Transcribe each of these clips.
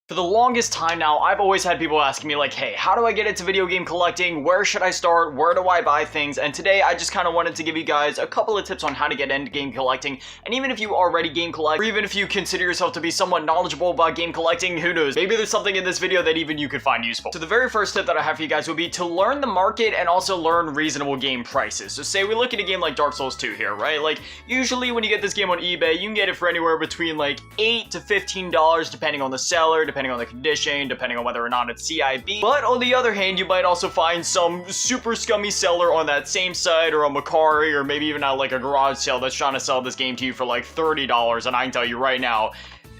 For the longest time now, I've always had people asking me like, hey, how do I get into video game collecting? Where should I start? Where do I buy things? And today I just kind of wanted to give you guys a couple of tips on how to get into game collecting. And even if you already game collect, or even if you consider yourself to be somewhat knowledgeable about game collecting, who knows? Maybe there's something in this video that even you could find useful. So the very first tip that I have for you guys would be to learn the market and also learn reasonable game prices. So say we look at a game like Dark Souls 2 here, right? Like usually when you get this game on eBay, you can get it for anywhere between like $8 to $15 depending on the seller, depending on the condition, depending on whether or not it's CIB. But on the other hand, you might also find some super scummy seller on that same site or on Macari or maybe even at like a garage sale that's trying to sell this game to you for like $30. And I can tell you right now,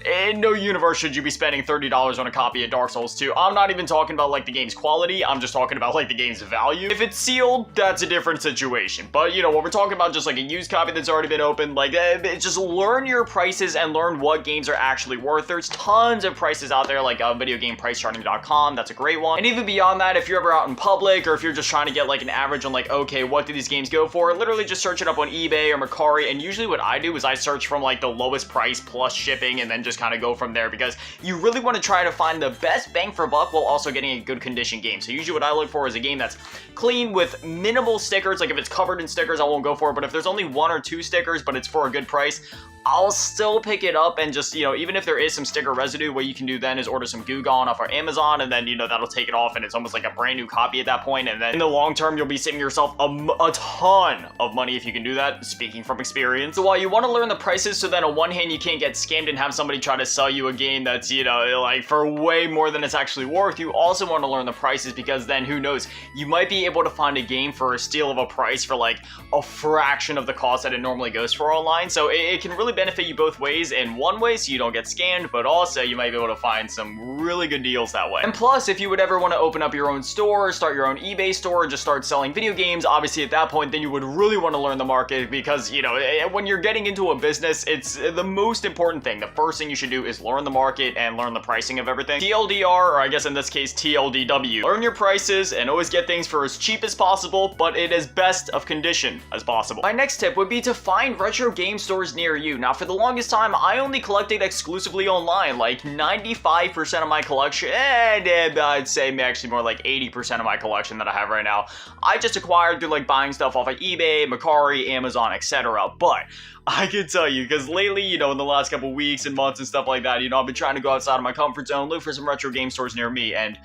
in no universe should you be spending $30 on a copy of Dark Souls 2. I'm not even talking about like the game's quality, I'm just talking about like the game's value. If it's sealed, that's a different situation. But you know, when we're talking about just like a used copy that's already been opened, like just learn your prices and learn what games are actually worth. There's tons of prices out there like videogamepricecharting.com, that's a great one. And even beyond that, if you're ever out in public or if you're just trying to get like an average on like, okay, what do these games go for? Literally just search it up on eBay or Macari, and usually what I do is I search from like the lowest price plus shipping and then just kind of go from there, because you really want to try to find the best bang for buck while also getting a good condition game. So usually what I look for is a game that's clean with minimal stickers. Like if it's covered in stickers, I won't go for it, but if there's only 1 or 2 stickers but it's for a good price, I'll still pick it up. And just, you know, even if there is some sticker residue, what you can do then is order some Goo Gone off our Amazon, and then, you know, that'll take it off and it's almost like a brand new copy at that point. And then in the long term, you'll be saving yourself a ton of money if you can do that, speaking from experience. So while you want to learn the prices so that on one hand you can't get scammed and have somebody try to sell you a game that's, you know, like for way more than it's actually worth, you also want to learn the prices, because then who knows, you might be able to find a game for a steal of a price for like a fraction of the cost that it normally goes for online. So it can really benefit you both ways. In one way, so you don't get scammed, but also you might be able to find some really good deals that way. And plus, if you would ever want to open up your own store, start your own eBay store, and just start selling video games, obviously at that point, then you would really want to learn the market, because, you know, when you're getting into a business, it's the most important thing. The first thing you should do is learn the market and learn the pricing of everything. TLDR, or I guess in this case, TLDW. Learn your prices and always get things for as cheap as possible, but in as best of condition as possible. My next tip would be to find retro game stores near you. Now, for the longest time, I only collected exclusively online. Like 95% of my collection, and I'd say actually more like 80% of my collection that I have right now, I just acquired through like buying stuff off of eBay, Macari, Amazon, etc. But I can tell you, because lately, you know, in the last couple weeks and months and stuff like that, you know, I've been trying to go outside of my comfort zone, look for some retro game stores near me, and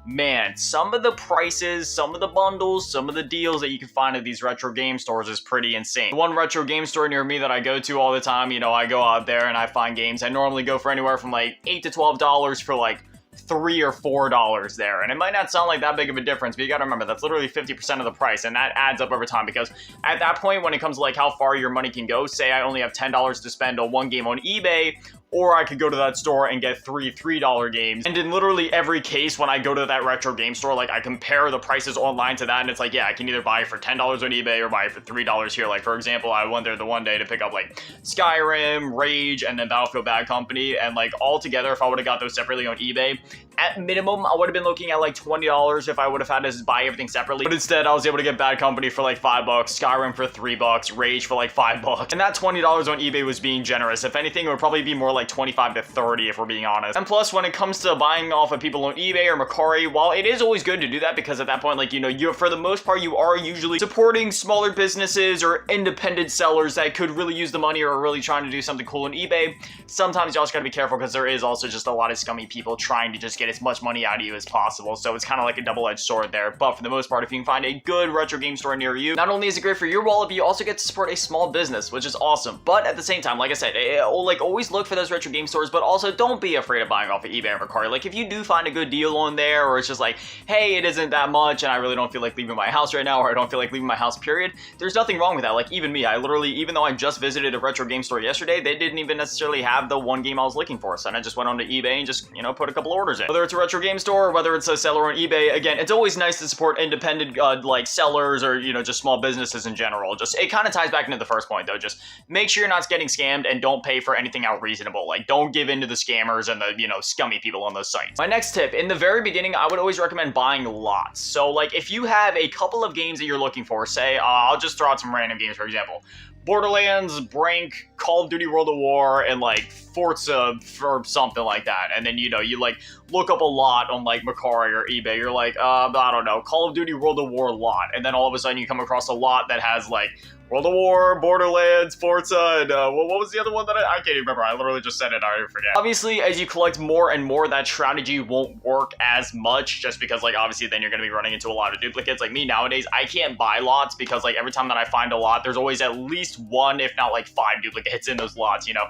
man, some of the prices, some of the bundles, some of the deals that you can find at these retro game stores is pretty insane. One retro game store near me that I go to all the time, you know, I go out there and I find games. I normally go for anywhere from like $8 to $12 for like $3 or $4 there. And it might not sound like that big of a difference, but you gotta remember, that's literally 50% of the price, and that adds up over time, because at that point, when it comes to like how far your money can go, say I only have $10 to spend on one game on eBay, or I could go to that store and get three $3 games. And in literally every case, when I go to that retro game store, like I compare the prices online to that, and it's like, yeah, I can either buy it for $10 on eBay or buy it for $3 here. Like for example, I went there the one day to pick up like Skyrim, Rage, and then Battlefield Bad Company, and like all together, if I would have got those separately on eBay, at minimum, I would have been looking at like $20 if I would have had to buy everything separately. But instead, I was able to get Bad Company for like $5, Skyrim for $3, Rage for like $5. And that $20 on eBay was being generous. If anything, it would probably be more like 25 to 30 if we're being honest. And plus, when it comes to buying off of people on eBay or Macari, while it is always good to do that, because at that point, like, you know, you, for the most part, you are usually supporting smaller businesses or independent sellers that could really use the money or are really trying to do something cool on eBay. Sometimes you also gotta be careful, because there is also just a lot of scummy people trying to just get as much money out of you as possible. So it's kind of like a double-edged sword there. But for the most part, if you can find a good retro game store near you, not only is it great for your wallet, but you also get to support a small business, which is awesome. But at the same time, like I said, like always look for those retro game stores, but also don't be afraid of buying off of eBay or Macari. Like if you do find a good deal on there, or it's just like, hey, it isn't that much and I really don't feel like leaving my house right now, or I don't feel like leaving my house period, there's nothing wrong with that. Like even me, I literally, even though I just visited a retro game store yesterday, they didn't even necessarily have the one game I was looking for. So I just went onto eBay and just, you know, put a couple orders in. Whether it's a retro game store or whether it's a seller on eBay, again, it's always nice to support independent like sellers, or, you know, just small businesses in general. Just, it kind of ties back into the first point though. Just make sure you're not getting scammed and don't pay for anything unreasonable. Like don't give in to the scammers and the, you know, scummy people on those sites. My next tip, in the very beginning, I would always recommend buying lots. So like if you have a couple of games that you're looking for, say, I'll just throw out some random games, for example, Borderlands, Brink, Call of Duty World of War, and like Forza or something like that. And then, you know, you like look up a lot on like Mercari or eBay. You're like, I don't know, Call of Duty World of War lot. And then all of a sudden you come across a lot that has like World of War, Borderlands, Forza, and what was the other one that I can't even remember. I literally just said it, I forget. Obviously, as you collect more and more, that strategy won't work as much, just because, like, obviously then you're going to be running into a lot of duplicates. Like me nowadays, I can't buy lots because, like, every time that I find a lot, there's always at least one, if not like 5 duplicates in those lots, you know.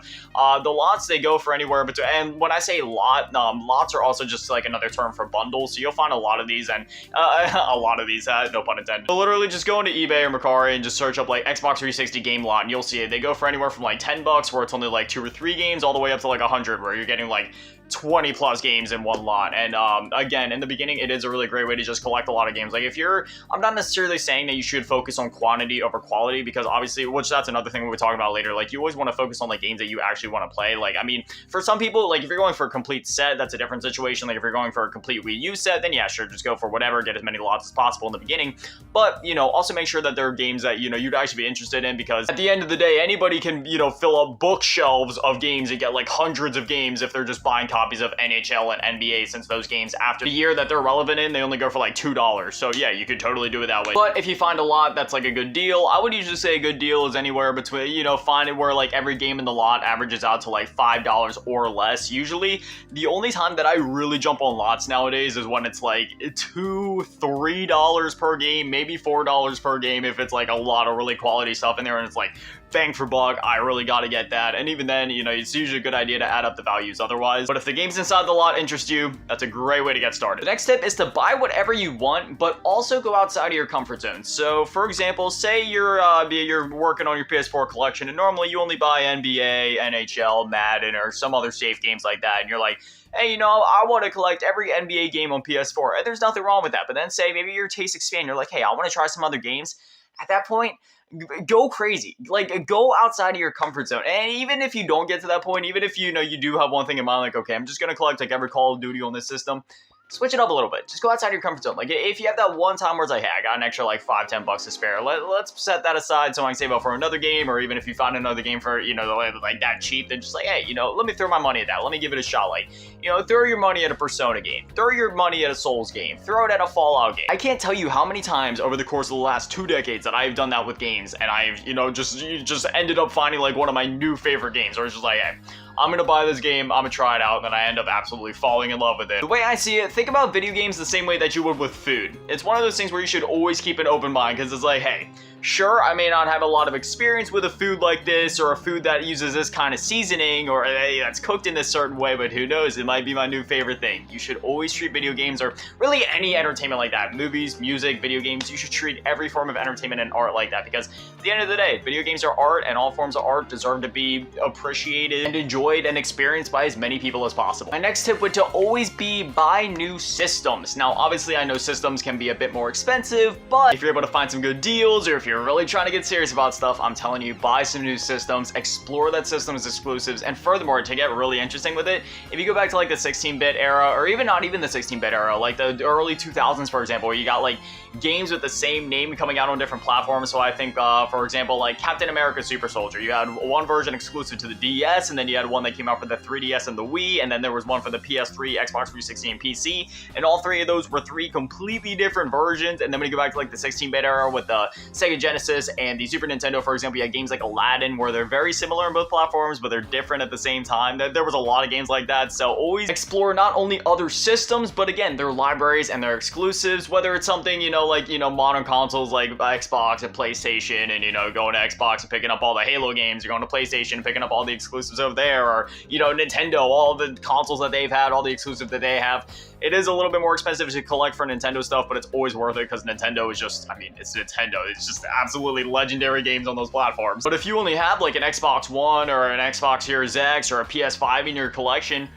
The lots, they go for anywhere between, and when I say lot, lots are also just like another term for bundles, so you'll find a lot of these, and a lot of these, no pun intended. So literally just go into eBay or Mercari and just search up like Xbox 360 game lot, and you'll see it. They go for anywhere from like $10, where it's only like 2 or 3 games, all the way up to like 100, where you're getting like 20 plus games in one lot. And again, in the beginning, it is a really great way to just collect a lot of games. Like if you're, I'm not necessarily saying that you should focus on quantity over quality, because obviously, which that's another thing we'll be talking about later, like you always want to focus on like games that you actually want to play. Like, I mean, for some people, like if you're going for a complete set, that's a different situation. Like if you're going for a complete Wii U set, then yeah, sure, just go for whatever, get as many lots as possible in the beginning. But, you know, also make sure that there are games that, you know, you'd actually be interested in, because at the end of the day, anybody can, you know, fill up bookshelves of games and get like hundreds of games if they're just buying copies of NHL and NBA, since those games, after the year that they're relevant in, they only go for like $2. So yeah, you could totally do it that way. But if you find a lot that's like a good deal, I would usually say a good deal is anywhere between, you know, find it where like every game in the lot averages out to like $5 or less. Usually the only time that I really jump on lots nowadays is when it's like $2-3 per game, maybe $4 per game, if it's like a lot of really quality stuff in there and it's like bang for buck, I really got to get that. And even then, you know, it's usually a good idea to add up the values otherwise. But if the games inside the lot interest you, that's a great way to get started. The next tip is to buy whatever you want, but also go outside of your comfort zone. So for example, say you're working on your PS4 collection, and normally you only buy NBA, NHL, Madden, or some other safe games like that, and you're like, hey, you know, I want to collect every NBA game on PS4. And there's nothing wrong with that. But then say maybe your tastes expand, you're like, hey, I want to try some other games. At that point, go crazy. Like, go outside of your comfort zone. And even if you don't get to that point, even if you know you do have one thing in mind, like, okay, I'm just gonna collect like every Call of Duty on this system, switch it up a little bit. Just go outside your comfort zone. Like, if you have that one time where it's like, hey, I got an extra like $5-10 to spare, let's set that aside so I can save up for another game. Or even if you find another game for, you know, like that cheap, then just like, hey, you know, let me throw my money at that. Let me give it a shot. Like, you know, throw your money at a Persona game. Throw your money at a Souls game. Throw it at a Fallout game. I can't tell you how many times over the course of the last 2 decades that I've done that with games, and I've, you know, just ended up finding like one of my new favorite games, or it's just like, hey, I'm gonna buy this game, I'm gonna try it out, and then I end up absolutely falling in love with it. The way I see it, think about video games the same way that you would with food. It's one of those things where you should always keep an open mind, because it's like, hey, sure, I may not have a lot of experience with a food like this, or a food that uses this kind of seasoning, or hey, that's cooked in this certain way, but who knows, it might be my new favorite thing. You should always treat video games, or really any entertainment like that, movies, music, video games, you should treat every form of entertainment and art like that, because at the end of the day, video games are art, and all forms of art deserve to be appreciated and enjoyed and experienced by as many people as possible. My next tip would to always be buy new systems. Now, obviously, I know systems can be a bit more expensive, but if you're able to find some good deals, or if you're really trying to get serious about stuff, I'm telling you, buy some new systems, explore that system's exclusives, and furthermore, to get really interesting with it, if you go back to like the 16-bit era, or even not even the 16-bit era, like the early 2000s, for example, where you got like games with the same name coming out on different platforms. So I think, for example, like Captain America Super Soldier, you had one version exclusive to the DS, and then you had one that came out for the 3DS and the Wii, and then there was one for the PS3, Xbox 360, and PC, and all 3 of those were 3 completely different versions. And then when you go back to like the 16-bit era with the Sega Genesis and the Super Nintendo, for example, you had games like Aladdin, where they're very similar in both platforms, but they're different at the same time. There was a lot of games like that, so always explore not only other systems, but again, their libraries and their exclusives, whether it's something, you know, like, you know, modern consoles like Xbox and PlayStation, and, you know, going to Xbox and picking up all the Halo games, you're going to PlayStation and picking up all the exclusives over there, or, you know, Nintendo, all the consoles that they've had, all the exclusives that they have. It is a little bit more expensive to collect for Nintendo stuff, but it's always worth it, because Nintendo is just, I mean, it's Nintendo. It's just absolutely legendary games on those platforms. But if you only have like an Xbox One or an Xbox Series X or a PS5 in your collection,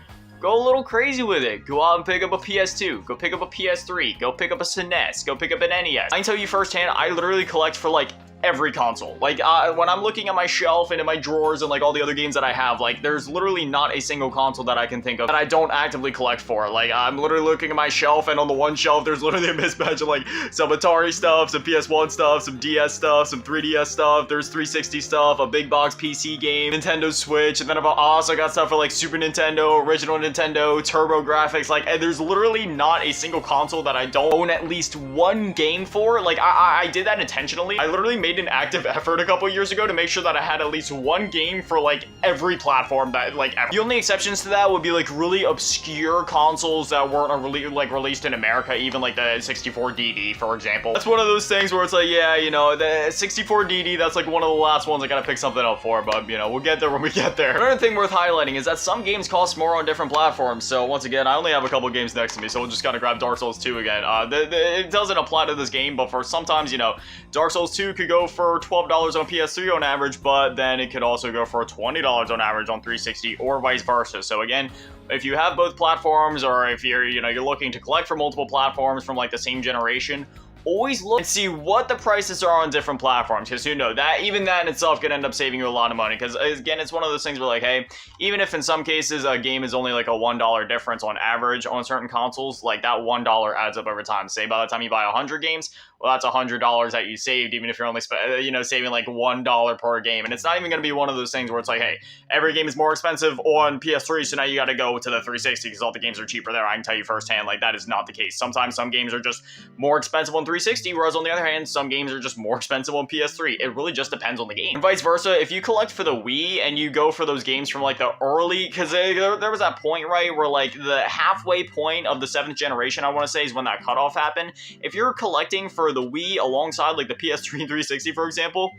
go a little crazy with it. Go out and pick up a PS2. Go pick up a PS3. Go pick up a SNES. Go pick up an NES. I can tell you firsthand, I literally collect for like every console. Like, when I'm looking at my shelf and in my drawers and like all the other games that I have, like there's literally not a single console that I can think of that I don't actively collect for. Like, I'm literally looking at my shelf, and on the one shelf there's literally a mismatch of like some Atari stuff, some PS1 stuff, some DS stuff, some 3DS stuff, there's 360 stuff, a big box PC game, Nintendo Switch, and then I've also got stuff for like Super Nintendo, original Nintendo, Turbo Graphics. Like, and there's literally not a single console that I don't own at least one game for. Like, I did that intentionally. I literally made an active effort a couple years ago to make sure that I had at least one game for like every platform that like ever. The only exceptions to that would be like really obscure consoles that weren't released in America, even like the 64DD, for example. That's one of those things where it's like, yeah, you know, the 64DD, that's like one of the last ones I gotta pick something up for, but you know, we'll get there when we get there. Another thing worth highlighting is that some games cost more on different platforms. So once again, I only have a couple games next to me, so we'll just gotta grab Dark Souls 2 again. It doesn't apply to this game, but for sometimes, you know, Dark Souls 2 could go for $12 on PS3 on average, but then it could also go for $20 on average on 360, or vice versa. So again, if you have both platforms, or if you're, you know, you're looking to collect from multiple platforms from like the same generation, always look and see what the prices are on different platforms, because you know that even that in itself could end up saving you a lot of money. Because again, it's one of those things where like, hey, even if in some cases a game is only like a $1 difference on average on certain consoles, like that $1 adds up over time. Say by the time you buy 100 games, well, that's $100 that you saved, even if you're only saving like $1 per game. And it's not even going to be one of those things where it's like, hey, every game is more expensive on PS3, so now you got to go to the 360 because all the games are cheaper there. I can tell you firsthand, like that is not the case. Sometimes some games are just more expensive on 360, whereas on the other hand, some games are just more expensive on PS3. It really just depends on the game. And vice versa, if you collect for the Wii and you go for those games from like the early, because there was that point, right, where like the halfway point of the 7th generation, I want to say, is when that cutoff happened. If you're collecting for the Wii alongside like the PS3 and 360, for example,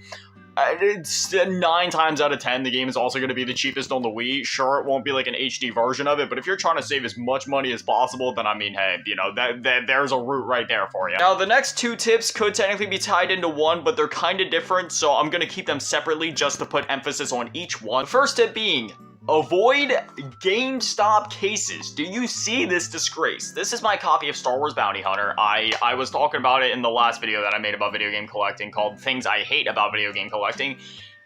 it's 9 times out of 10 the game is also going to be the cheapest on the Wii. Sure, it won't be like an HD version of it, but if you're trying to save as much money as possible, then I mean, hey, you know, there's a route right there for you. Now, the next 2 tips could technically be tied into one, but they're kind of different, so I'm going to keep them separately just to put emphasis on each one. The first tip being, avoid GameStop cases. Do you see this disgrace? This is my copy of Star Wars Bounty Hunter. I was talking about it in the last video that I made about video game collecting called Things I Hate About Video Game Collecting.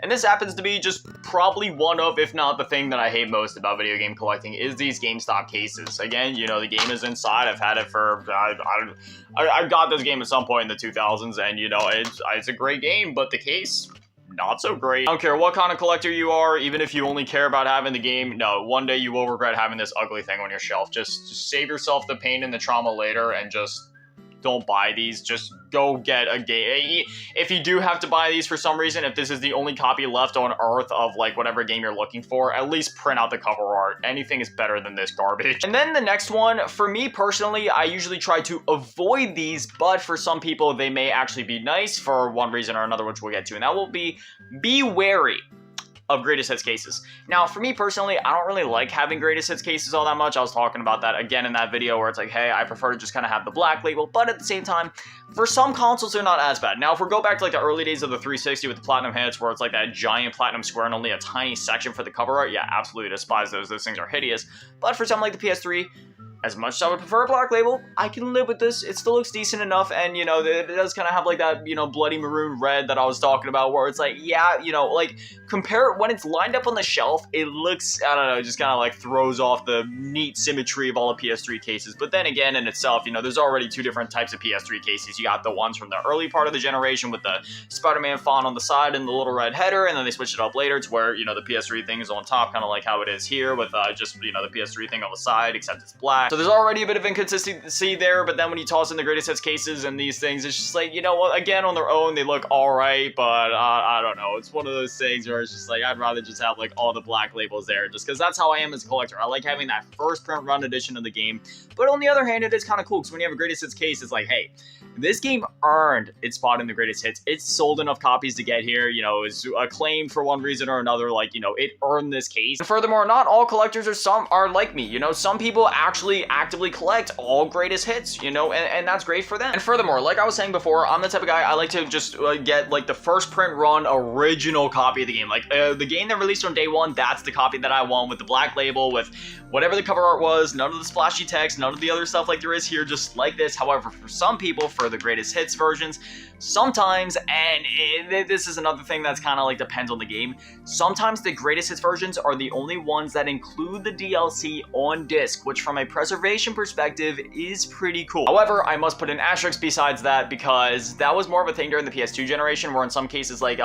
And this happens to be just probably one of, if not the thing that I hate most about video game collecting, is these GameStop cases. Again, you know, the game is inside. I've had it for, I got this game at some point in the 2000s, and you know, it's a great game, but the case, not so great. I don't care what kind of collector you are, even if you only care about having the game, no, one day you will regret having this ugly thing on your shelf. Just save yourself the pain and the trauma later, and just don't buy these. Just go get a game. If you do have to buy these for some reason, if this is the only copy left on Earth of like whatever game you're looking for, at least print out the cover art. Anything is better than this garbage. And then the next one, for me personally, I usually try to avoid these, but for some people they may actually be nice for one reason or another, which we'll get to, and that will be wary of greatest hits cases. Now, for me personally, I don't really like having greatest hits cases all that much. I was talking about that again in that video where it's like, hey, I prefer to just kind of have the black label, but at the same time, for some consoles, they're not as bad. Now, if we go back to like the early days of the 360 with the platinum hits, where it's like that giant platinum square and only a tiny section for the cover art, yeah, absolutely despise those. Those things are hideous. But for something like the PS3, as much as I would prefer a black label, I can live with this. It still looks decent enough, and, you know, it does kind of have, like, that, you know, bloody maroon red that I was talking about, where it's like, yeah, you know, like, compare it, when it's lined up on the shelf, it looks, I don't know, just kind of, like, throws off the neat symmetry of all the PS3 cases. But then again, in itself, you know, there's already 2 different types of PS3 cases. You got the ones from the early part of the generation with the Spider-Man font on the side and the little red header, and then they switched it up later to where, you know, the PS3 thing is on top, kind of like how it is here, with just, you know, the PS3 thing on the side, except it's black. So there's already a bit of inconsistency there, but then when you toss in the greatest hits cases and these things, it's just like, you know what, again, on their own, they look alright, but I don't know, it's one of those things where it's just like, I'd rather just have like all the black labels there, just because that's how I am as a collector. I like having that first print run edition of the game, but on the other hand, it is kind of cool, because when you have a greatest hits case, it's like, hey, this game earned its spot in the greatest hits. It's sold enough copies to get here, you know, it's acclaimed for one reason or another, like, you know, it earned this case. And furthermore, not all collectors are like me, you know, some people actually literally actively collect all greatest hits, you know, and that's great for them. And furthermore, like I was saying before, I'm the type of guy, I like to just get like the first print run original copy of the game. Like the game that released on day one, that's the copy that I want, with the black label, with whatever the cover art was, none of the splashy text, none of the other stuff like there is here, just like this. However, for some people, for the greatest hits versions, sometimes, and this is another thing that's kind of like depends on the game, sometimes the greatest hits versions are the only ones that include the DLC on disc, which from a preservation perspective is pretty cool. However, I must put an asterisk besides that, because that was more of a thing during the PS2 generation, where in some cases, like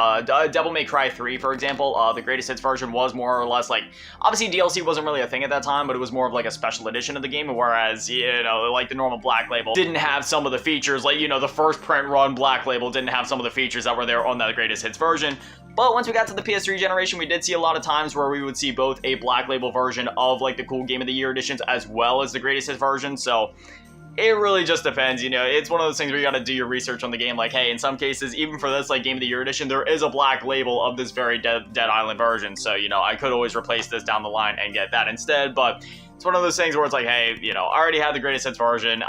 Devil May Cry 3, for example, the greatest hits version was more or less like, obviously DLC wasn't really a thing at that time, but it was more of like a special edition of the game, whereas, you know, like the normal black label didn't have some of the features, like, you know, the first print run black label didn't have some of the features that were there on that greatest hits version. But once we got to the PS3 generation, we did see a lot of times where we would see both a black label version of like the cool Game of the Year editions as well as the greatest hits version. So it really just depends, you know. It's one of those things where you gotta do your research on the game. Like, hey, in some cases, even for this like Game of the Year edition, there is a black label of this very Dead Island version. So, you know, I could always replace this down the line and get that instead. But it's one of those things where it's like, hey, you know, I already have the greatest hits version.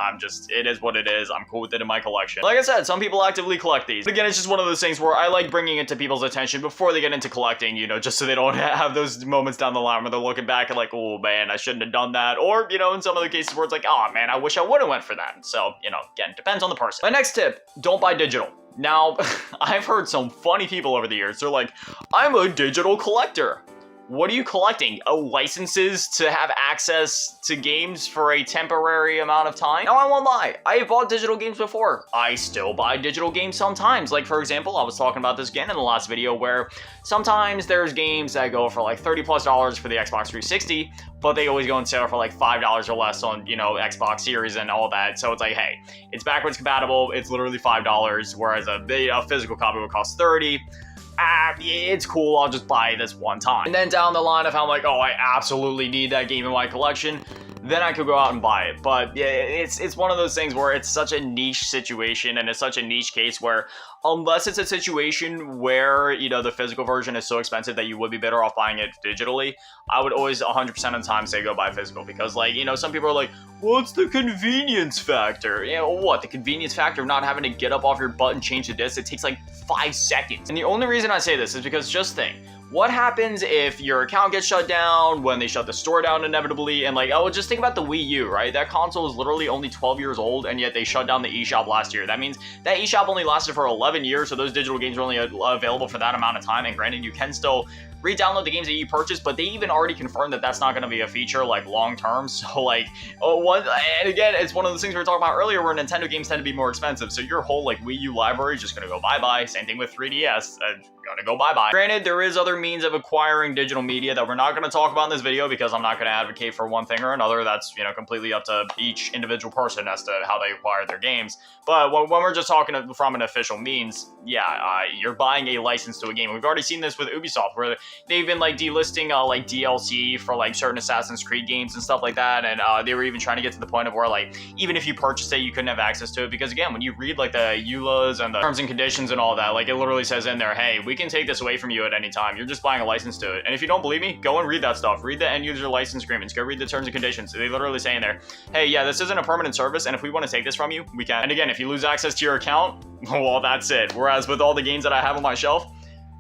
It is what it is. I'm cool with it in my collection. Like I said, some people actively collect these. But again, it's just one of those things where I like bringing it to people's attention before they get into collecting, you know, just so they don't have those moments down the line where they're looking back and like, oh man, I shouldn't have done that. Or, you know, in some of the cases where it's like, oh man, I wish I would have went for that. So, you know, again, depends on the person. My next tip, don't buy digital. Now, I've heard some funny people over the years. They're like, I'm a digital collector. What are you collecting? Licenses to have access to games for a temporary amount of time? Now, I won't lie, I have bought digital games before. I still buy digital games sometimes. Like, for example, I was talking about this again in the last video, where sometimes there's games that go for like $30+ for the Xbox 360, but they always go on sale for like $5 or less on, you know, Xbox Series and all that. So it's like, hey, it's backwards compatible, it's literally $5, whereas a physical copy would cost $30. It's cool, I'll just buy this one time. And then down the line, if I'm like, oh, I absolutely need that game in my collection, then I could go out and buy it. But yeah, it's one of those things where it's such a niche situation, and it's such a niche case where, unless it's a situation where, you know, the physical version is so expensive that you would be better off buying it digitally, I would always 100% of the time say go buy physical. Because, like, you know, some people are like, what's the convenience factor? You know, what? The convenience factor of not having to get up off your butt and change the disc? It takes like 5 seconds. And the only reason I say this is because, just think, what happens if your account gets shut down, when they shut the store down inevitably, and like, oh, just think about the Wii U, right? That console is literally only 12 years old, and yet they shut down the eShop last year. That means that eShop only lasted for 11 years, so those digital games are only available for that amount of time, and granted, you can still re-download the games that you purchased, but they even already confirmed that that's not going to be a feature like long term. So like, and again, it's one of those things we were talking about earlier where Nintendo games tend to be more expensive, so your whole like Wii U library is just going to go bye-bye. Same thing with 3DS, gonna go bye-bye. Granted, there is other means of acquiring digital media that we're not going to talk about in this video, because I'm not going to advocate for one thing or another. That's, you know, completely up to each individual person as to how they acquire their games. But when we're just talking from an official means, yeah, you're buying a license to a game. We've already seen this with Ubisoft, where they've been like delisting like DLC for like certain Assassin's Creed games and stuff like that, and they were even trying to get to the point of where like even if you purchased it, you couldn't have access to it, because again, when you read like the EULAs and the terms and conditions and all that, like it literally says in there, hey, we can take this away from you at any time. You're just buying a license to it. And if you don't believe me, go and read that stuff. Read the end user license agreements. Go read the terms and conditions. They literally say in there, hey, yeah, this isn't a permanent service, and if we want to take this from you, we can. And again, if you lose access to your account, well, that's it. Whereas with all the games that I have on my shelf,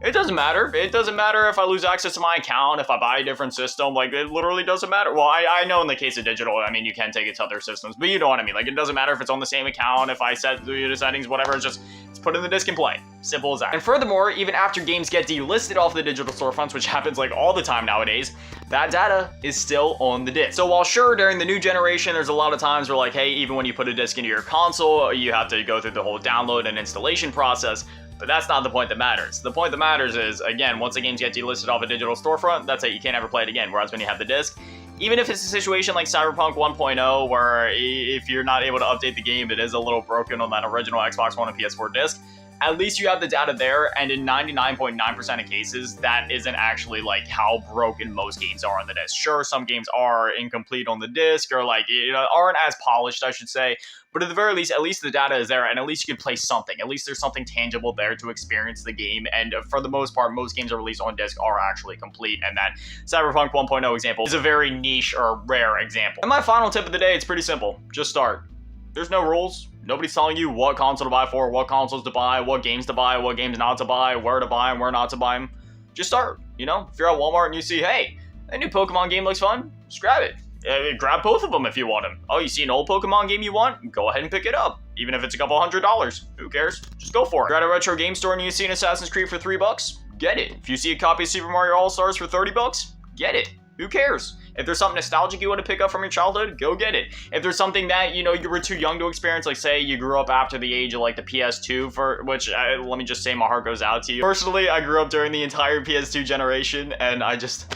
it doesn't matter. It doesn't matter if I lose access to my account, if I buy a different system. Like, it literally doesn't matter. Well, I know in the case of digital, I mean, you can take it to other systems, but you know what I mean. Like, it doesn't matter if it's on the same account, if I set the settings, whatever. It's put in the disc and play. Simple as that. And furthermore, even after games get delisted off the digital storefronts, which happens like all the time nowadays, that data is still on the disc. So while sure, during the new generation, there's a lot of times where like, hey, even when you put a disc into your console, you have to go through the whole download and installation process. But that's not the point that matters. The point that matters is, again, once the games get delisted off a digital storefront, that's it. You can't ever play it again. Whereas when you have the disc, even if it's a situation like Cyberpunk 1.0, where if you're not able to update the game, it is a little broken on that original Xbox One and PS4 disc, at least you have the data there, and in 99.9% of cases, that isn't actually like how broken most games are on the disc. Sure, some games are incomplete on the disc, or like, aren't as polished, I should say, but at the very least, at least the data is there, and at least you can play something. At least there's something tangible there to experience the game, and for the most part, most games that are released on disc are actually complete, and that Cyberpunk 1.0 example is a very niche or rare example. And my final tip of the day, it's pretty simple. Just start. There's no rules. Nobody's telling you what console to buy for, what consoles to buy, what games to buy, what games not to buy, where to buy them, where not to buy them. Just start, If you're at Walmart and you see, hey, a new Pokemon game looks fun, just grab it. Grab both of them if you want them. Oh, you see an old Pokemon game you want? Go ahead and pick it up. Even if it's a couple $100. Who cares? Just go for it. You're at a retro game store and you see an Assassin's Creed for $3, get it. If you see a copy of Super Mario All-Stars for $30, get it. Who cares? If there's something nostalgic you want to pick up from your childhood, go get it. If there's something that, you were too young to experience, like say you grew up after the age of like the PS2, for which, let me just say my heart goes out to you. Personally, I grew up during the entire PS2 generation, and I just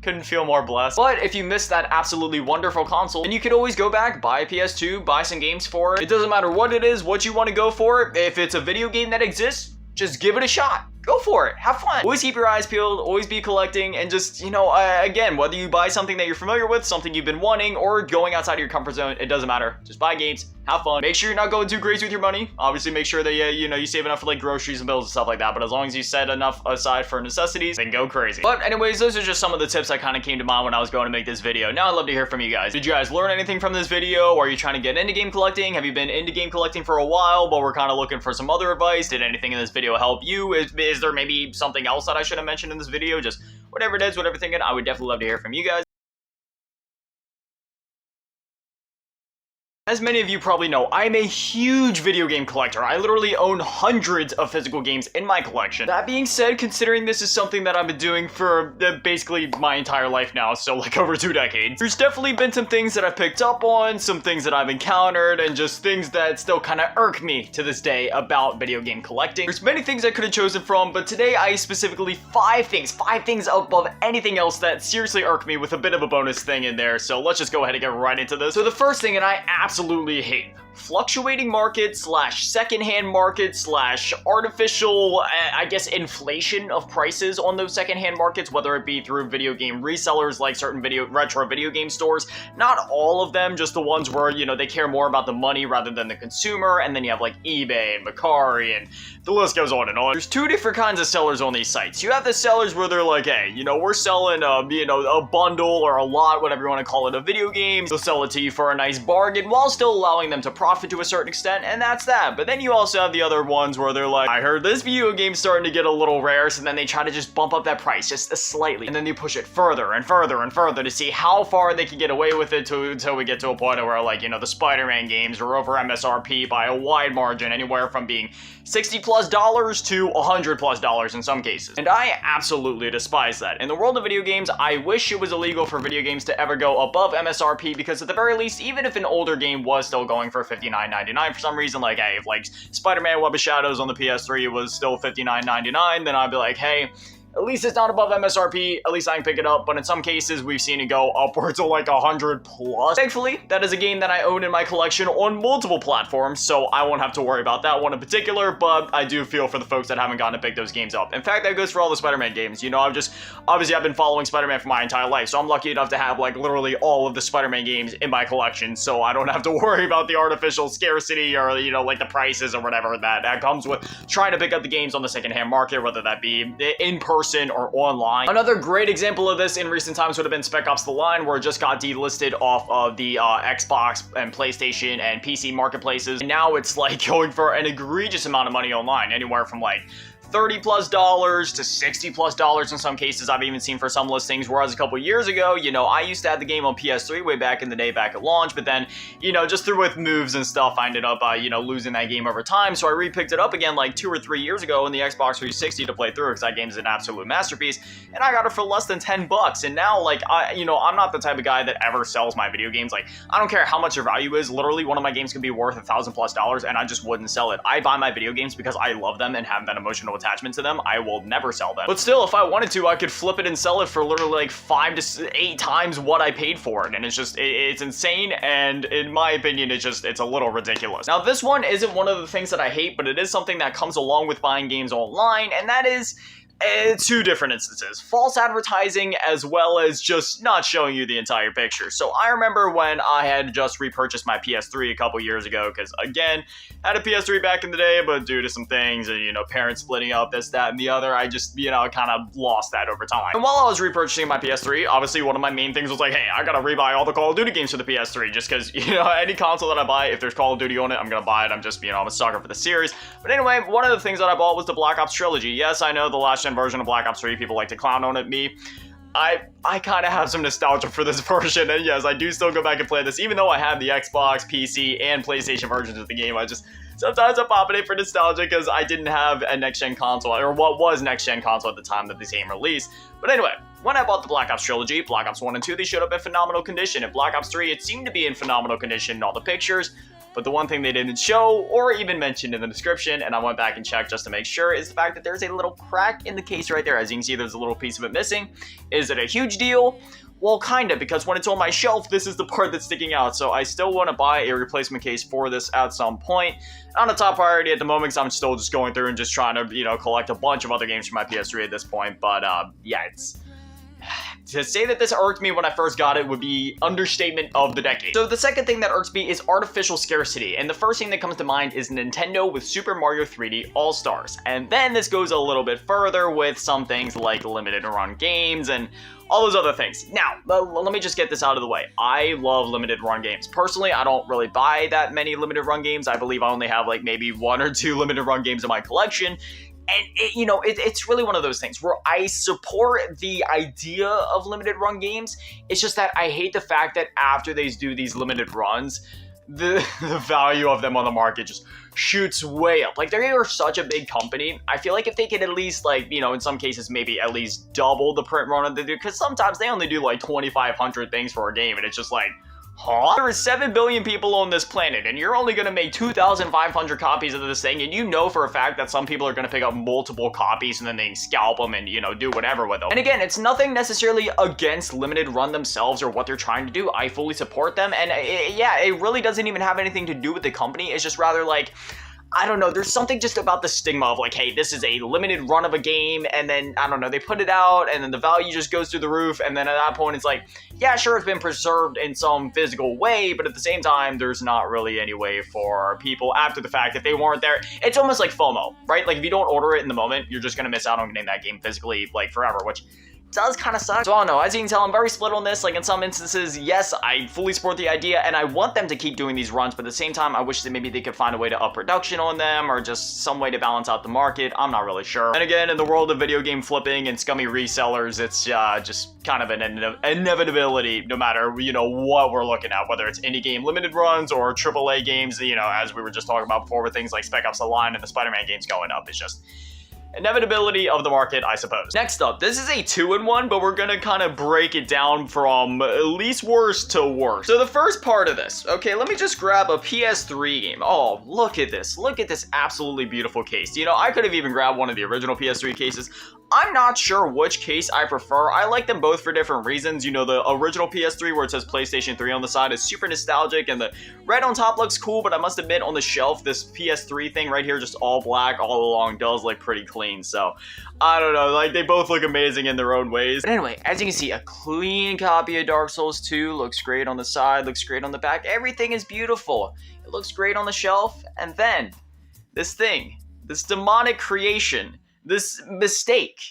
couldn't feel more blessed. But if you missed that absolutely wonderful console, then you could always go back, buy a PS2, buy some games for it. It doesn't matter what it is, what you want to go for. If it's a video game that exists, just give it a shot. Go for it. Have fun. Always keep your eyes peeled. Always be collecting. And just, again, whether you buy something that you're familiar with, something you've been wanting, or going outside of your comfort zone, it doesn't matter. Just buy games. Have fun. Make sure you're not going too crazy with your money. Obviously, make sure that, you save enough for like groceries and bills and stuff like that. But as long as you set enough aside for necessities, then go crazy. But anyways, those are just some of the tips that kind of came to mind when I was going to make this video. Now I'd love to hear from you guys. Did you guys learn anything from this video? Are you trying to get into game collecting? Have you been into game collecting for a while, but we're kind of looking for some other advice? Did anything in this video help you? Is there maybe something else that I should have mentioned in this video? Just whatever it is, whatever thinking, I would definitely love to hear from you guys. As many of you probably know, I'm a huge video game collector. I literally own hundreds of physical games in my collection. That being said, considering this is something that I've been doing for basically my entire life now, so like over 2 decades, there's definitely been some things that I've picked up on, some things that I've encountered, and just things that still kind of irk me to this day about video game collecting. There's many things I could have chosen from, but today I specifically 5 things above anything else that seriously irk me, with a bit of a bonus thing in there. So let's just go ahead and get right into this. So the first thing, and I absolutely hate, fluctuating market slash secondhand market slash artificial, I guess, inflation of prices on those secondhand markets, whether it be through video game resellers like certain retro video game stores. Not all of them, just the ones where, they care more about the money rather than the consumer. And then you have like eBay and Mercari, and the list goes on and on. There's 2 different kinds of sellers on these sites. You have the sellers where they're like, hey, we're selling a bundle or a lot, whatever you want to call it, of video games. They'll sell it to you for a nice bargain while still allowing them to profit to a certain extent, and that's that. But then you also have the other ones where they're like, I heard this video game's starting to get a little rare, so then they try to just bump up that price just slightly, and then they push it further and further and further to see how far they can get away with it until we get to a point where, like, the Spider-Man games are over MSRP by a wide margin, anywhere from being $60+ to $100+ in some cases. And I absolutely despise that. In the world of video games, I wish it was illegal for video games to ever go above MSRP, because at the very least, even if an older game was still going for $59.99 for some reason, like, hey, if like Spider-Man Web of Shadows on the PS3 was still $59.99, then I'd be like, hey, at least it's not above MSRP, at least I can pick it up. But in some cases, we've seen it go upwards of like $100+. Thankfully, that is a game that I own in my collection on multiple platforms, so I won't have to worry about that one in particular, but I do feel for the folks that haven't gotten to pick those games up. In fact, that goes for all the Spider-Man games. Obviously I've been following Spider-Man for my entire life, so I'm lucky enough to have like literally all of the Spider-Man games in my collection, so I don't have to worry about the artificial scarcity or, like the prices or whatever that comes with trying to pick up the games on the secondhand market, whether that be in person or online. Another great example of this in recent times would have been Spec Ops: The Line, where it just got delisted off of the Xbox and PlayStation and PC marketplaces. And now it's like going for an egregious amount of money online, anywhere from like $30+ to $60+ in some cases. I've even seen for some listings, whereas a couple years ago, I used to have the game on PS3 way back in the day, back at launch, but then, just through with moves and stuff, I ended up, losing that game over time, so I re-picked it up again like 2 or 3 years ago in the Xbox 360 to play through, because that game is an absolute masterpiece, and I got it for less than $10, and now, like, I'm not the type of guy that ever sells my video games. Like, I don't care how much their value is. Literally, one of my games could be worth $1,000+, and I just wouldn't sell it. I buy my video games because I love them and have that emotional attachment to them, I will never sell them. But still, if I wanted to, I could flip it and sell it for literally like 5 to 8 times what I paid for it. And it's just, it's insane. And in my opinion, it's a little ridiculous. Now, this one isn't one of the things that I hate, but it is something that comes along with buying games online, and that is two different instances. False advertising as well as just not showing you the entire picture. So I remember when I had just repurchased my PS3 a couple years ago, because again, had a PS3 back in the day, but due to some things and, you know, parents splitting up, this, that, and the other, I just, you know, kind of lost that over time. And while I was repurchasing my PS3, obviously one of my main things was like, hey, I gotta rebuy all the Call of Duty games for the PS3, just because, you know, any console that I buy, if there's Call of Duty on it, I'm gonna buy it. I'm just, you know, I'm a sucker for the series. But anyway, one of the things that I bought was the Black Ops trilogy. Yes, I know the last gen version of Black Ops 3, people like to clown on it. Me, I kind of have some nostalgia for this version, and yes, I do still go back and play this, even though I have the Xbox, PC, and PlayStation versions of the game. Sometimes I pop it in for nostalgia because I didn't have a next-gen console, or what was next-gen console at the time that this game released. But anyway, when I bought the Black Ops trilogy, Black Ops 1 and 2, they showed up in phenomenal condition. In Black Ops 3, it seemed to be in phenomenal condition in all the pictures. But the one thing they didn't show or even mention in the description, and I went back and checked just to make sure, is the fact that there's a little crack in the case right there. As you can see, there's a little piece of it missing. Is it a huge deal? Well, kind of, because when it's on my shelf, this is the part that's sticking out. So I still want to buy a replacement case for this at some point. Not a top priority at the moment, because I'm still just going through and just trying to, you know, collect a bunch of other games for my PS3 at this point. But yeah, it's... To say that this irked me when I first got it would be understatement of the decade. So the second thing that irks me is artificial scarcity, and the first thing that comes to mind is Nintendo with Super Mario 3D All-Stars. And then this goes a little bit further with some things like limited run games and all those other things. Now, let me just get this out of the way. I love limited run games. Personally, I don't really buy that many limited run games. I believe I only have like maybe 1 or 2 limited run games in my collection. And, you know, it's really one of those things where I support the idea of limited run games. It's just that I hate the fact that after they do these limited runs, the value of them on the market just shoots way up. Like, they are such a big company. I feel like if they could at least, like, you know, in some cases, maybe at least double the print run they do, because sometimes they only do like 2,500 things for a game, and it's just like, huh? There are 7 billion people on this planet, and you're only gonna make 2,500 copies of this thing, and you know for a fact that some people are gonna pick up multiple copies and then they scalp them and, you know, do whatever with them. And again, it's nothing necessarily against limited run themselves or what they're trying to do. I fully support them, and yeah, it really doesn't even have anything to do with the company. It's just rather like, I don't know, there's something just about the stigma of like, hey, this is a limited run of a game, and then, I don't know, they put it out, and then the value just goes through the roof, and then at that point, it's like, yeah, sure, it's been preserved in some physical way, but at the same time, there's not really any way for people after the fact, if they weren't there. It's almost like FOMO, right? Like, if you don't order it in the moment, you're just gonna miss out on getting that game physically, like, forever, which does kind of suck. So I don't know, as you can tell, I'm very split on this. Like, in some instances, yes, I fully support the idea and I want them to keep doing these runs, but at the same time, I wish that maybe they could find a way to up production on them or just some way to balance out the market. I'm not really sure. And again, in the world of video game flipping and scummy resellers, it's just kind of an inevitability no matter, you know, what we're looking at, whether it's indie game limited runs or AAA games, you know, as we were just talking about before with things like Spec Ops: The Line and the Spider-Man games going up. It's just inevitability of the market, I suppose. Next up, this is a 2-in-1, but we're gonna kind of break it down from least worst to worst. So the first part of this, okay, let me just grab a PS3 game. Oh, look at this. Look at this absolutely beautiful case. You know, I could have even grabbed one of the original PS3 cases. I'm not sure which case I prefer. I like them both for different reasons. You know, the original PS3 where it says PlayStation 3 on the side is super nostalgic, and the red on top looks cool, but I must admit on the shelf, this PS3 thing right here, just all black all along, does look pretty clean. So, I don't know, like, they both look amazing in their own ways. But anyway, as you can see, a clean copy of Dark Souls 2, looks great on the side, looks great on the back, everything is beautiful. It looks great on the shelf, and then, this thing, this demonic creation, this mistake,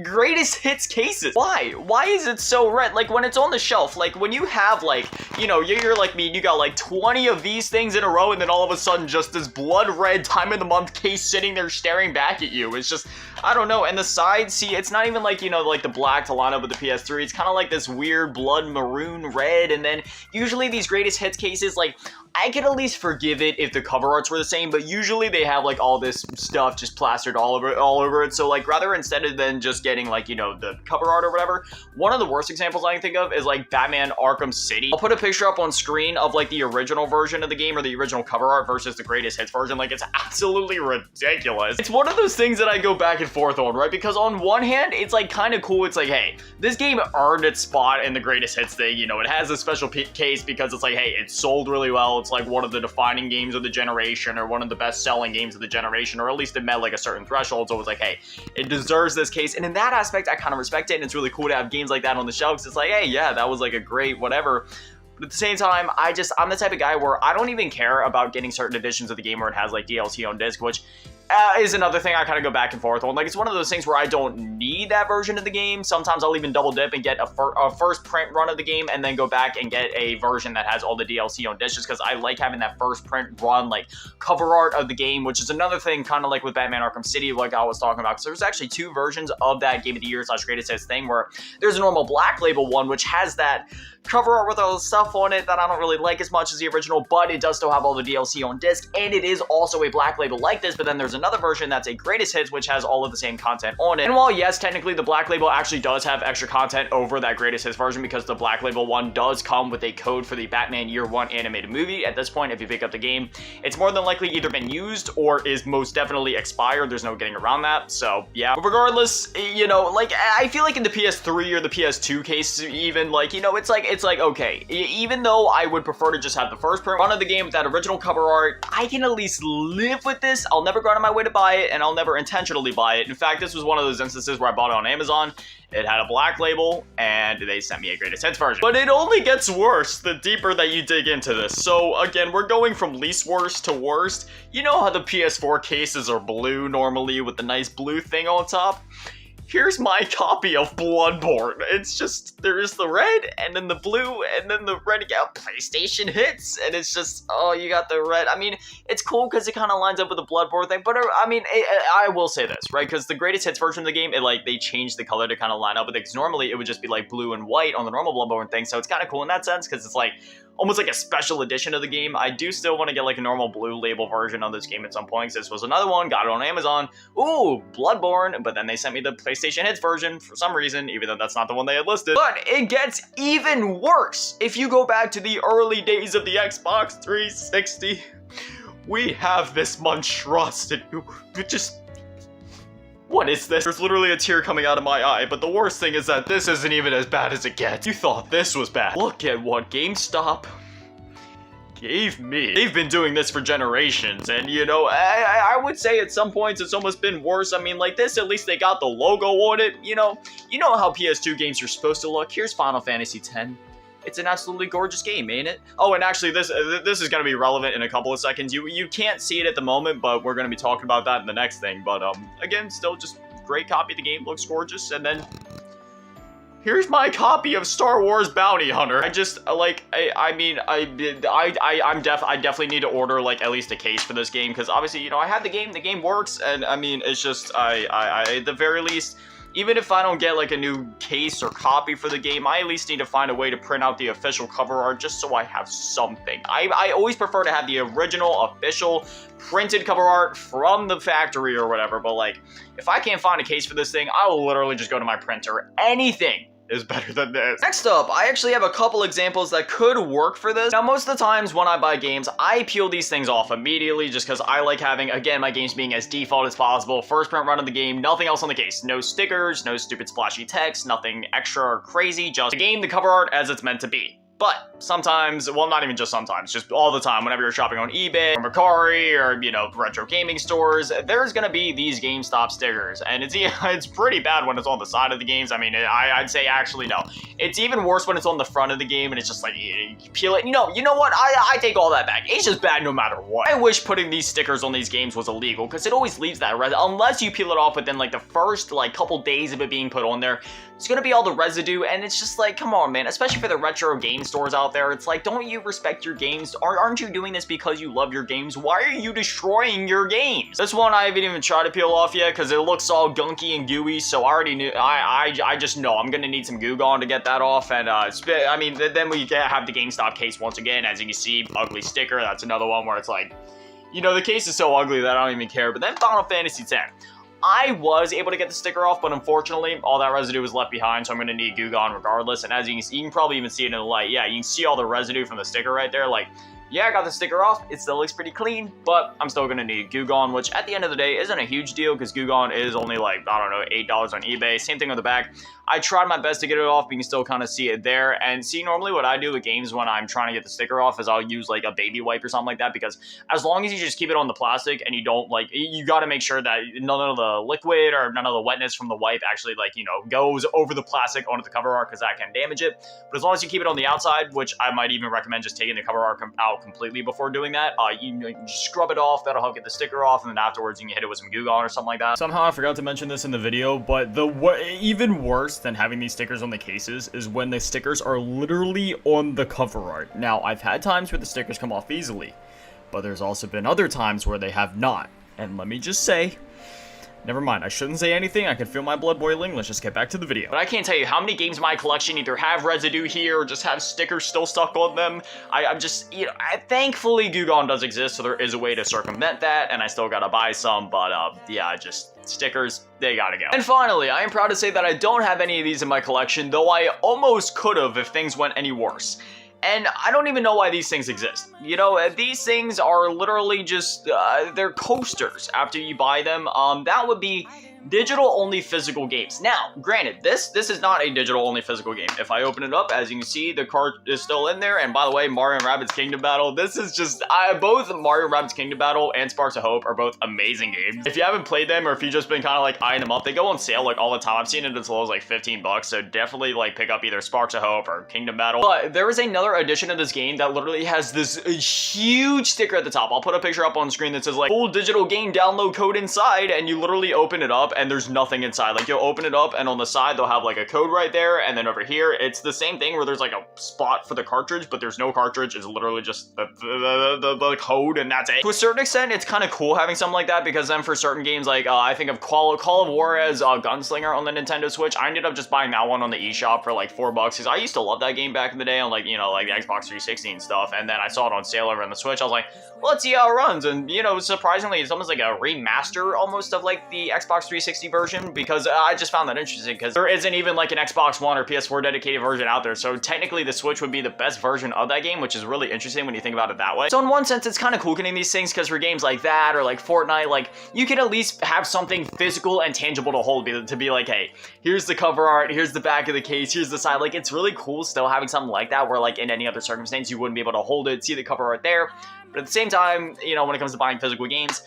greatest hits cases. Why? Why is it so red? Like, when it's on the shelf, like, when you have, like, you know, you're like me and you got, like, 20 of these things in a row, and then all of a sudden, just this blood red time of the month case sitting there staring back at you. It's just, I don't know. And the sides, see, it's not even like, you know, like the black to line up with the PS3. It's kind of like this weird blood maroon red, and then usually these greatest hits cases, like, I could at least forgive it if the cover arts were the same, but usually they have, like, all this stuff just plastered all over it. So, like, rather instead of then just getting like, you know, the cover art or whatever. One of the worst examples I can think of is like Batman Arkham City. I'll put a picture up on screen of like the original version of the game or the original cover art versus the greatest hits version. Like, it's absolutely ridiculous. It's one of those things that I go back and forth on, right? Because on one hand, it's like kind of cool. It's like, hey, this game earned its spot in the greatest hits thing. You know, it has a special case because it's like, hey, it sold really well. It's like one of the defining games of the generation or one of the best selling games of the generation, or at least it met like a certain threshold. So it was like, hey, it deserves this case. And in that aspect, I kind of respect it. And it's really cool to have games like that on the shelves. It's like, hey, yeah, that was like a great whatever. But at the same time, I'm the type of guy where I don't even care about getting certain editions of the game where it has like DLC on disc, which is another thing I kind of go back and forth on. Like, it's one of those things where I don't need that version of the game. Sometimes I'll even double dip and get a first print run of the game and then go back and get a version that has all the DLC on disc, just because I like having that first print run, like cover art of the game, which is another thing kind of like with Batman Arkham City, like I was talking about. Because there's actually two versions of that Game of the Year / greatest hits thing, where there's a normal black label one, which has that cover art with all the stuff on it that I don't really like as much as the original, but it does still have all the DLC on disc, and it is also a black label like this. But then there's another version that's a greatest hits, which has all of the same content on it. And while yes, technically the black label actually does have extra content over that greatest hits version, because the black label one does come with a code for the Batman Year One animated movie. At this point, if you pick up the game, it's more than likely either been used or is most definitely expired. There's no getting around that. So yeah, but regardless, you know, like I feel like in the PS3 or the PS2 case, even like, you know, it's like okay, even though I would prefer to just have the first print run of the game with that original cover art, I can at least live with this. I'll never go out of my way to buy it, and I'll never intentionally buy it. In fact, this was one of those instances where I bought it on Amazon. It had a black label, and they sent me a greatest hits version. But it only gets worse the deeper that you dig into this. So again, we're going from least worst to worst. You know how the PS4 cases are blue normally with the nice blue thing on top? Here's my copy of Bloodborne. It's just, there's the red, and then the blue, and then the red, yeah, PlayStation hits, and it's just, oh, you got the red. I mean, it's cool because it kind of lines up with the Bloodborne thing, but I mean, I will say this, right? Because the greatest hits version of the game, they changed the color to kind of line up with it, because normally it would just be like blue and white on the normal Bloodborne thing, so it's kind of cool in that sense, because it's like, almost like a special edition of the game. I do still want to get like a normal blue label version of this game at some point. This was another one, got it on Amazon. Ooh, Bloodborne, but then they sent me the PlayStation Hits version for some reason, even though that's not the one they had listed. But it gets even worse. If you go back to the early days of the Xbox 360, we have this monstrosity. Just... what is this? There's literally a tear coming out of my eye, but the worst thing is that this isn't even as bad as it gets. You thought this was bad. Look at what GameStop gave me. They've been doing this for generations, and you know, I would say at some points it's almost been worse. I mean, like this, at least they got the logo on it. You know how PS2 games are supposed to look. Here's Final Fantasy X. It's an absolutely gorgeous game, ain't it? Oh, and actually, this is going to be relevant in a couple of seconds. You can't see it at the moment, but we're going to be talking about that in the next thing. But again, still just great copy of the game. Looks gorgeous. And then here's my copy of Star Wars Bounty Hunter. I just like I definitely need to order like at least a case for this game, because obviously, you know, I had the game. The game works, and I mean, it's just I at the very least, even if I don't get like a new case or copy for the game, I at least need to find a way to print out the official cover art just so I have something. I always prefer to have the original official printed cover art from the factory or whatever, but like if I can't find a case for this thing, I will literally just go to my printer. Anything is better than this. Next up, I actually have a couple examples that could work for this. Now, most of the times when I buy games, I peel these things off immediately just because I like having, again, my games being as default as possible. First print run of the game, nothing else on the case. No stickers, no stupid splashy text, nothing extra or crazy, just the game, the cover art as it's meant to be. But sometimes, well, not even just sometimes, just all the time, whenever you're shopping on eBay or Mercari or, you know, retro gaming stores, there's gonna be these GameStop stickers. And it's pretty bad when it's on the side of the games. I mean, I'd say actually no. It's even worse when it's on the front of the game and it's just like, you peel it. You know what? I take all that back. It's just bad no matter what. I wish putting these stickers on these games was illegal, because it always leaves that unless you peel it off within like the first like couple days of it being put on there. It's gonna be all the residue, and it's just like, come on, man. Especially for the retro game stores out there, it's like, don't you respect your games? Aren't you doing this because you love your games? Why are you destroying your games? This one I haven't even tried to peel off yet because it looks all gunky and gooey, so I already knew. I just know I'm gonna need some Goo Gone to get that off, and I mean, then we have the GameStop case once again. As you can see, ugly sticker. That's another one where it's like, you know, the case is so ugly that I don't even care. But then Final Fantasy X. I was able to get the sticker off, but unfortunately, all that residue was left behind, so I'm going to need Goo Gone regardless. And as you can see, you can probably even see it in the light. Yeah, you can see all the residue from the sticker right there. Like, yeah, I got the sticker off. It still looks pretty clean, but I'm still going to need Goo Gone, which at the end of the day isn't a huge deal because Goo Gone is only like, I don't know, $8 on eBay. Same thing on the back. I tried my best to get it off, but you can still kind of see it there. And see, normally what I do with games when I'm trying to get the sticker off is I'll use like a baby wipe or something like that, because as long as you just keep it on the plastic and you don't like, you got to make sure that none of the liquid or none of the wetness from the wipe actually like, you know, goes over the plastic onto the cover art, because that can damage it. But as long as you keep it on the outside, which I might even recommend just taking the cover art out completely before doing that, you just scrub it off. That'll help get the sticker off, and then afterwards you can hit it with some Goo Gone or something like that. Somehow I forgot to mention this in the video, but even worse than having these stickers on the cases is when the stickers are literally on the cover art. Now, I've had times where the stickers come off easily, but there's also been other times where they have not. And let me just say, never mind, I shouldn't say anything. I can feel my blood boiling. Let's just get back to the video. But I can't tell you how many games in my collection either have residue here or just have stickers still stuck on them. I'm just, you know, thankfully Goo Gone does exist, so there is a way to circumvent that, and I still gotta buy some, but yeah, just stickers, they gotta go. And finally, I am proud to say that I don't have any of these in my collection, though I almost could have if things went any worse. And I don't even know why these things exist. You know, these things are literally just, they're coasters after you buy them. That would be digital-only physical games. Now, granted, this is not a digital-only physical game. If I open it up, as you can see, the card is still in there. And by the way, Mario & Rabbids Kingdom Battle, this is just, both Mario & Rabbids Kingdom Battle and Sparks of Hope are both amazing games. If you haven't played them, or if you've just been kind of like eyeing them up, they go on sale like all the time. I've seen it as low as like 15 bucks, so definitely like pick up either Sparks of Hope or Kingdom Battle. But there is another edition of this game that literally has this huge sticker at the top. I'll put a picture up on screen that says like full digital game download code inside, and you literally open it up and there's nothing inside. Like, you'll open it up and on the side they'll have like a code right there, and then over here it's the same thing where there's like a spot for the cartridge, but there's no cartridge. It's literally just the code, and that's it. To a certain extent, it's kind of cool having something like that, because then for certain games, like I think of Call of War as Gunslinger on the Nintendo Switch. I ended up just buying that one on the eShop for like $4 because I used to love that game back in the day on like, you know, like the Xbox 360 and stuff, and then I saw it on sale over on the Switch. I was like, well, let's see how it runs, and you know, surprisingly, it's almost like a remaster almost of like the Xbox 360 version, because I just found that interesting, because there isn't even like an Xbox One or PS4 dedicated version out there, so technically the Switch would be the best version of that game, which is really interesting when you think about it that way. So in one sense, it's kind of cool getting these things, because for games like that, or like Fortnite, like, you can at least have something physical and tangible to hold, to be like, hey, here's the cover art, here's the back of the case, here's the side. Like, it's really cool still having something like that, where like in any other circumstance, you wouldn't be able to hold it, see the cover art there. But at the same time, you know, when it comes to buying physical games,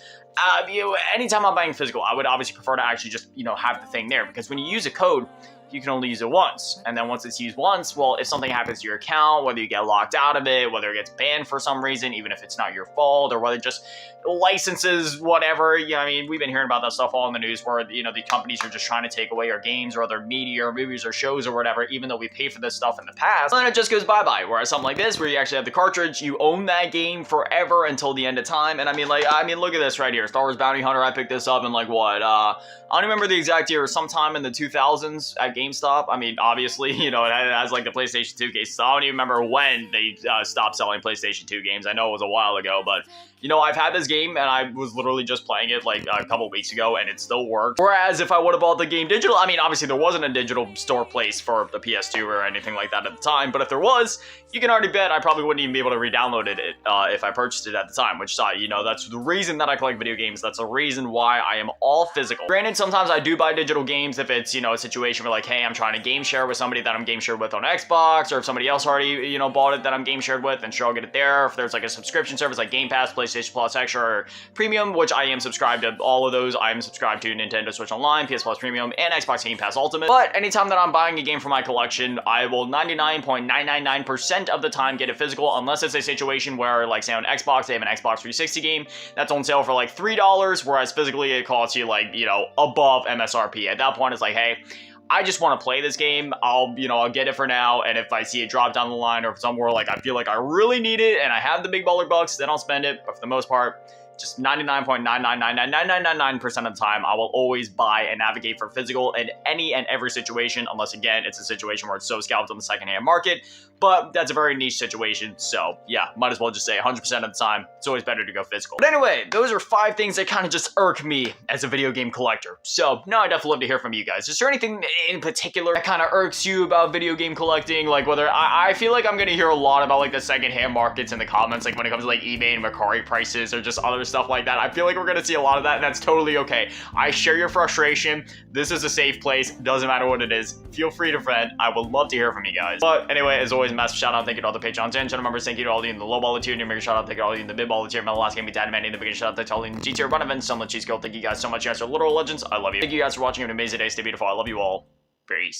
anytime I'm buying physical, I would obviously prefer to actually just, you know, have the thing there, because when you use a code, you can only use it once. And then once it's used once, well, if something happens to your account, whether you get locked out of it, whether it gets banned for some reason, even if it's not your fault, or whether just licenses, whatever, you know, I mean, we've been hearing about that stuff all in the news, where, you know, the companies are just trying to take away our games or other media or movies or shows or whatever, even though we paid for this stuff in the past, and then it just goes bye-bye. Whereas something like this, where you actually have the cartridge, you own that game forever until the end of time. And I mean, look at this right here, Star Wars Bounty Hunter. I picked this up in like, what, I don't remember the exact year, sometime in the 2000s at GameStop. I mean, obviously, you know, it has like the PlayStation 2 case, so I don't even remember when they stopped selling PlayStation 2 games. I know it was a while ago, but, you know, I've had this game, and I was literally just playing it like a couple weeks ago, and it still worked. Whereas if I would have bought the game digital, I mean, obviously there wasn't a digital store place for the PS2 or anything like that at the time, but if there was, you can already bet I probably wouldn't even be able to re-download it if I purchased it at the time, which, you know, that's the reason that I collect video games. That's the reason why I am all physical. Granted, sometimes I do buy digital games if it's, you know, a situation where like, hey, I'm trying to game share with somebody that I'm game shared with on Xbox, or if somebody else already, you know, bought it that I'm game shared with, then sure, I'll get it there. If there's like a subscription service like Game Pass, PlayStation Plus Extra, or Premium, which I am subscribed to all of those. I am subscribed to Nintendo Switch Online, PS Plus Premium, and Xbox Game Pass Ultimate. But anytime that I'm buying a game for my collection, I will 99.999% of the time get it physical, unless it's a situation where, like, say on Xbox, they have an Xbox 360 game that's on sale for like $3, whereas physically it costs you like, you know, above MSRP. At that point, it's like, hey, I just want to play this game. I'll get it for now, and if I see it drop down the line, or somewhere like I feel like I really need it and I have the big baller bucks, then I'll spend it. But for the most part, just 99.9999999% of the time, I will always buy and navigate for physical in any and every situation, unless again, it's a situation where it's so scalped on the secondhand market, but that's a very niche situation, so yeah, might as well just say 100% of the time, it's always better to go physical. But anyway, those are 5 things that kind of just irk me as a video game collector. So now I'd definitely love to hear from you guys. Is there anything in particular that kind of irks you about video game collecting? Like whether, I feel like I'm gonna hear a lot about like the secondhand markets in the comments, like when it comes to like eBay and Mercari prices or just other stuff like that. I feel like we're gonna see a lot of that, and that's totally okay. I share your frustration. This is a safe place. Doesn't matter what it is. Feel free to friend. I would love to hear from you guys. But anyway, as always, massive shout out, thank you to all the Patreons and channel members. Thank you to all of you in the low baller tier. New major shout out, thank you to all of you in the mid baller tier. My last game, Dad Man in the beginning. Shout out to all of you in the G tier run events. Some cheese girl. Thank you guys so much. You guys are literal legends. I love you. Thank you guys for watching. Have an amazing day. Stay beautiful. I love you all. Peace.